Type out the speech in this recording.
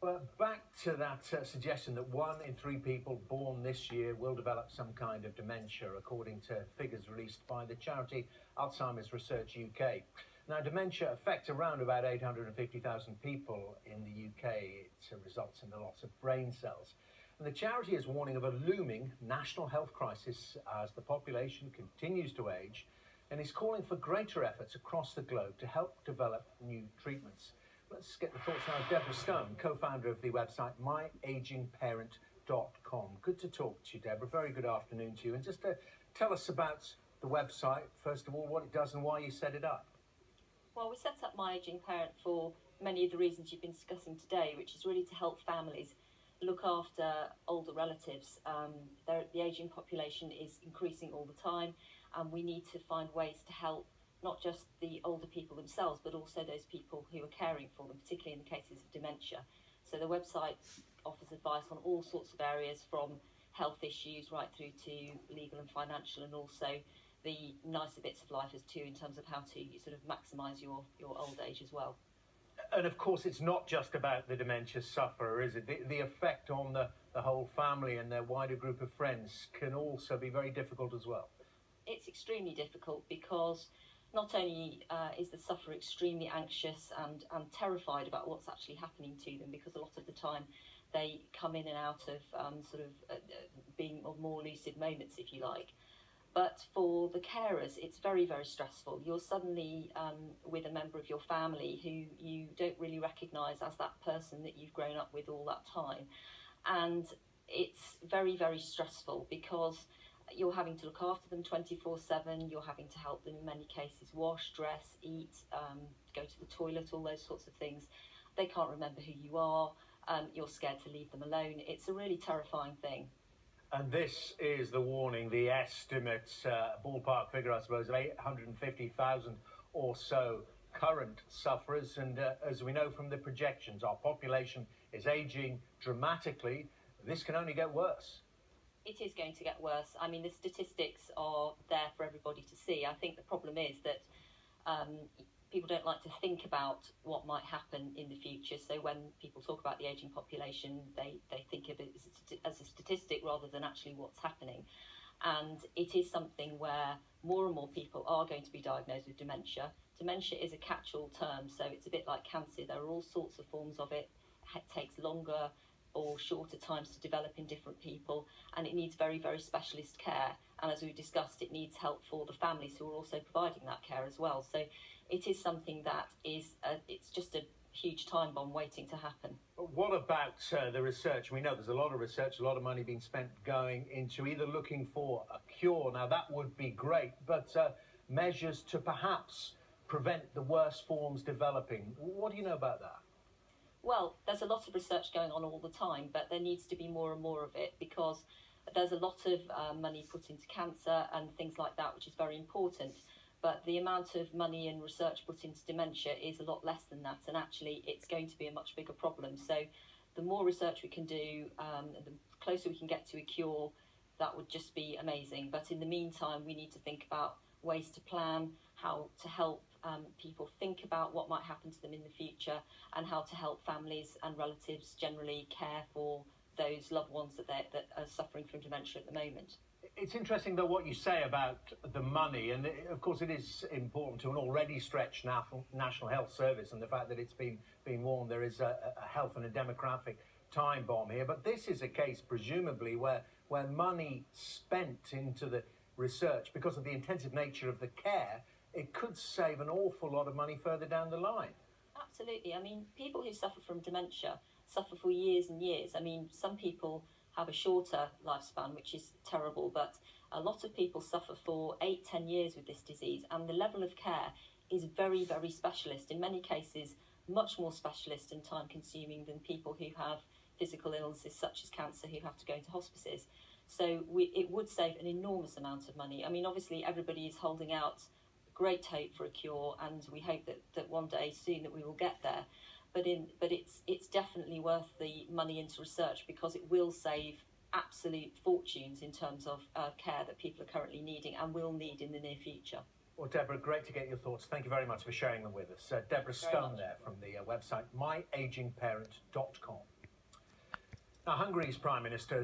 Well, back to that suggestion that 1 in 3 people born this year will develop some kind of dementia, according to figures released by the charity Alzheimer's Research UK. Now, dementia affects around about 850,000 people in the UK. It results in the loss of brain cells. And the charity is warning of a looming national health crisis as the population continues to age, and is calling for greater efforts across the globe to help develop new treatments. Let's get the thoughts now of Deborah Stone, co-founder of the website Myageingparent.com. Good to talk to you, Deborah. Very good afternoon to you. And just to tell us about the website, first of all, what it does and why you set it up. Well, we set up Myageingparent for many of the reasons you've been discussing today, which is really to help families look after older relatives. The ageing population is increasing all the time, and we need to find ways to help not just the older people themselves, but also those people who are caring for them, particularly in the cases of dementia. So the website offers advice on all sorts of areas, from health issues right through to legal and financial, and also the nicer bits of life as too, in terms of how to sort of maximise your old age as well. And of course, it's not just about the dementia sufferer, is it? The effect on the whole family and their wider group of friends can also be very difficult as well. It's extremely difficult because not only is the sufferer extremely anxious and terrified about what's actually happening to them, because a lot of the time they come in and out of being more lucid moments, if you like. But for the carers, it's very, very stressful. You're suddenly with a member of your family who you don't really recognise as that person that you've grown up with all that time. And it's very, very stressful because you're having to look after them 24/7. You're having to help them in many cases wash, dress, eat, go to the toilet, all those sorts of things. They can't remember who you are. You're scared to leave them alone. It's a really terrifying thing. And this is the warning, the estimate, ballpark figure, I suppose, of 850,000 or so current sufferers. And as we know from the projections, our population is ageing dramatically. This can only get worse. It is going to get worse. I mean, the statistics are there for everybody to see. I think the problem is that people don't like to think about what might happen in the future. So when people talk about the ageing population, they think of it as a statistic rather than actually what's happening. And it is something where more and more people are going to be diagnosed with dementia. Dementia is a catch-all term, so it's a bit like cancer. There are all sorts of forms of it. It takes longer or shorter times to develop in different people, and it needs very, very specialist care. And as we discussed, it needs help for the families who are also providing that care as well. So it is something that is, it's just a huge time bomb waiting to happen. What about the research? We know there's a lot of research, a lot of money being spent going into either looking for a cure. Now that would be great, but measures to perhaps prevent the worst forms developing. What do you know about that? Well, there's a lot of research going on all the time, but there needs to be more and more of it, because there's a lot of money put into cancer and things like that, which is very important. But the amount of money and research put into dementia is a lot less than that, and actually it's going to be a much bigger problem. So the more research we can do, the closer we can get to a cure, that would just be amazing. But in the meantime, we need to think about ways to plan, how to help people think about what might happen to them in the future, and how to help families and relatives generally care for those loved ones that are suffering from dementia at the moment. It's interesting, though, what you say about the money, and of course it is important to an already stretched National Health Service, and the fact that it's been warned there is a health and a demographic time bomb here. But this is a case, presumably, where money spent into the research, because of the intensive nature of the care, it could save an awful lot of money further down the line. Absolutely. I mean, people who suffer from dementia suffer for years and years. I mean, some people have a shorter lifespan, which is terrible, but a lot of people suffer for 8-10 years with this disease, and the level of care is very, very specialist. In many cases, much more specialist and time-consuming than people who have physical illnesses such as cancer, who have to go into hospices. So it would save an enormous amount of money. I mean, obviously, everybody is holding out great hope for a cure, and we hope that one day soon that we will get there. But it's definitely worth the money into research, because it will save absolute fortunes in terms of care that people are currently needing and will need in the near future. Well, Deborah, great to get your thoughts. Thank you very much for sharing them with us. Deborah Stone there from the website Myageingparent.com. Now, Hungary's Prime Minister